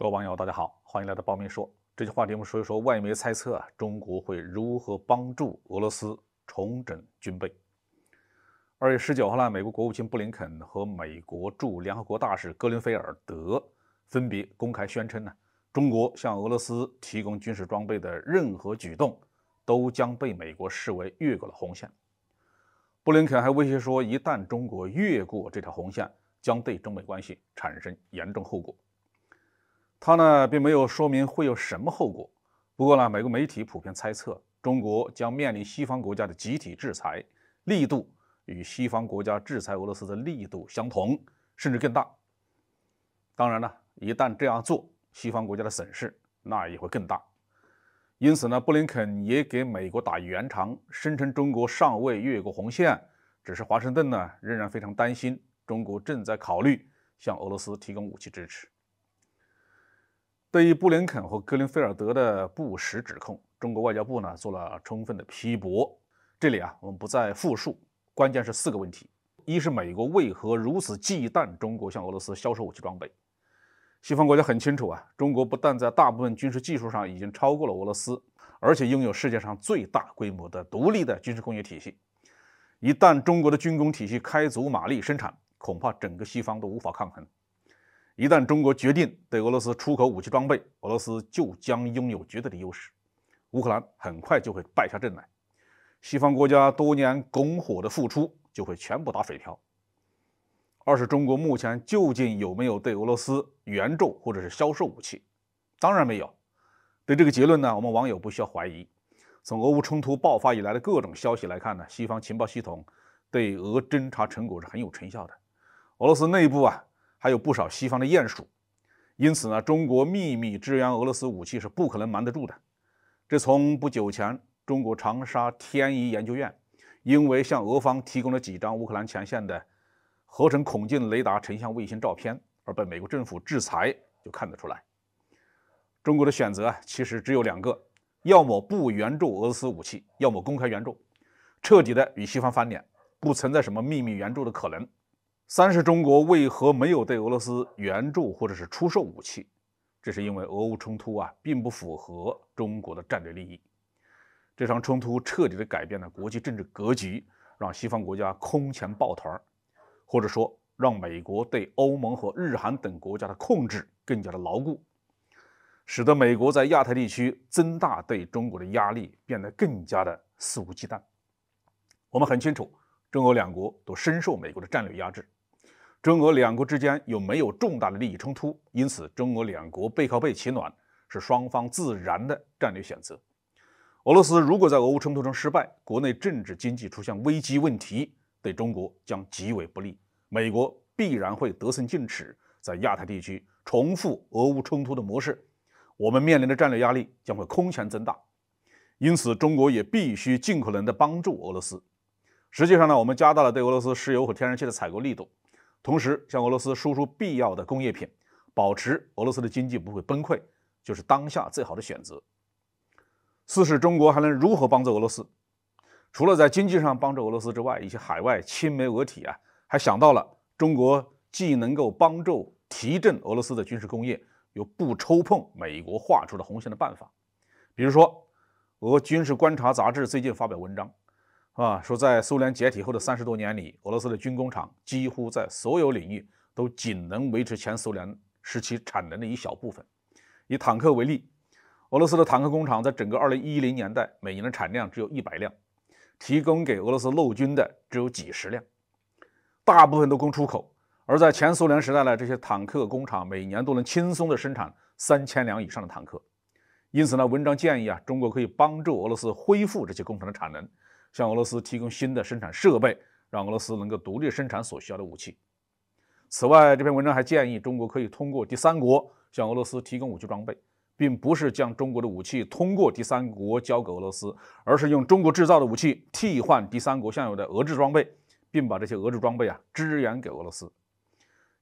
各位网友，大家好，欢迎来到爆面说。这期话题我们说一说外媒猜测中国会如何帮助俄罗斯重整军备。2月19号呢，美国国务卿布林肯和美国驻联合国大使格林菲尔德分别公开宣称中国向俄罗斯提供军事装备的任何举动都将被美国视为越过了红线。布林肯还威胁说，一旦中国越过这条红线，将对中美关系产生严重后果。他并没有说明会有什么后果，不过美国媒体普遍猜测，中国将面临西方国家的集体制裁，力度与西方国家制裁俄罗斯的力度相同，甚至更大。当然一旦这样做，西方国家的损失那也会更大。因此布林肯也给美国打圆场，声称中国尚未越过红线，只是华盛顿仍然非常担心，中国正在考虑向俄罗斯提供武器支持。对于布林肯和格林菲尔德的不实指控，中国外交部做了充分的批驳。这里我们不再复述，关键是4个问题：一是美国为何如此忌惮中国向俄罗斯销售武器装备？西方国家很清楚中国不但在大部分军事技术上已经超过了俄罗斯，而且拥有世界上最大规模的独立的军事工业体系。一旦中国的军工体系开足马力生产，恐怕整个西方都无法抗衡。一旦中国决定对俄罗斯出口武器装备，俄罗斯就将拥有绝对的优势，乌克兰很快就会败下阵来，西方国家多年拱火的付出就会全部打水漂。二是中国目前究竟有没有对俄罗斯援助或者是销售武器？当然没有。对这个结论我们网友不需要怀疑。从俄乌冲突爆发以来的各种消息来看西方情报系统对俄侦察成果是很有成效的。俄罗斯内部还有不少西方的鼹鼠，因此中国秘密支援俄罗斯武器是不可能瞒得住的。这从不久前中国长沙天仪研究院因为向俄方提供了几张乌克兰前线的合成孔径雷达成像卫星照片而被美国政府制裁就看得出来。中国的选择其实只有2个，要么不援助俄罗斯武器，要么公开援助，彻底的与西方翻脸，不存在什么秘密援助的可能。3是中国为何没有对俄罗斯援助或者是出售武器？这是因为俄乌冲突并不符合中国的战略利益。这场冲突彻底的改变了国际政治格局，让西方国家空前抱团，或者说让美国对欧盟和日韩等国家的控制更加的牢固，使得美国在亚太地区增大对中国的压力变得更加的肆无忌惮。我们很清楚，中俄两国都深受美国的战略压制，中俄两国之间有没有重大的利益冲突，因此中俄两国背靠背取暖是双方自然的战略选择。俄罗斯如果在俄乌冲突中失败，国内政治经济出现危机问题，对中国将极为不利，美国必然会得寸进尺，在亚太地区重复俄乌冲突的模式，我们面临的战略压力将会空前增大。因此中国也必须尽可能的帮助俄罗斯。实际上我们加大了对俄罗斯石油和天然气的采购力度，同时向俄罗斯输出必要的工业品，保持俄罗斯的经济不会崩溃，就是当下最好的选择。4是中国还能如何帮助俄罗斯？除了在经济上帮助俄罗斯之外，一些海外亲美俄体还想到了中国既能够帮助提振俄罗斯的军事工业，又不抽碰美国画出的红线的办法。比如说俄军事观察杂志最近发表文章说在苏联解体后的30多年里，俄罗斯的军工厂几乎在所有领域都仅能维持前苏联时期产能的一小部分。以坦克为例，俄罗斯的坦克工厂在整个2010年代每年的产量只有100辆，提供给俄罗斯陆军的只有几十辆，大部分都供出口。而在前苏联时代这些坦克工厂每年都能轻松的生产3000辆以上的坦克。因此文章建议中国可以帮助俄罗斯恢复这些工厂的产能，向俄罗斯提供新的生产设备，让俄罗斯能够独立生产所需要的武器。此外，这篇文章还建议中国可以通过第三国向俄罗斯提供武器装备，并不是将中国的武器通过第三国交给俄罗斯，而是用中国制造的武器替换第三国现有的俄制装备，并把这些俄制装备支援给俄罗斯。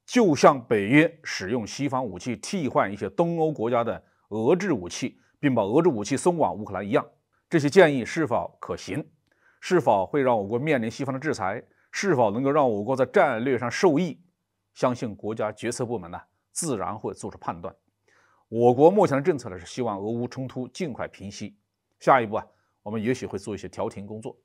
就像北约使用西方武器替换一些东欧国家的俄制武器，并把俄制武器送往乌克兰一样。这些建议是否可行？是否会让我国面临西方的制裁？是否能够让我国在战略上受益？相信国家决策部门自然会做出判断。我国目前的政策呢是希望俄乌冲突尽快平息，下一步我们也许会做一些调停工作。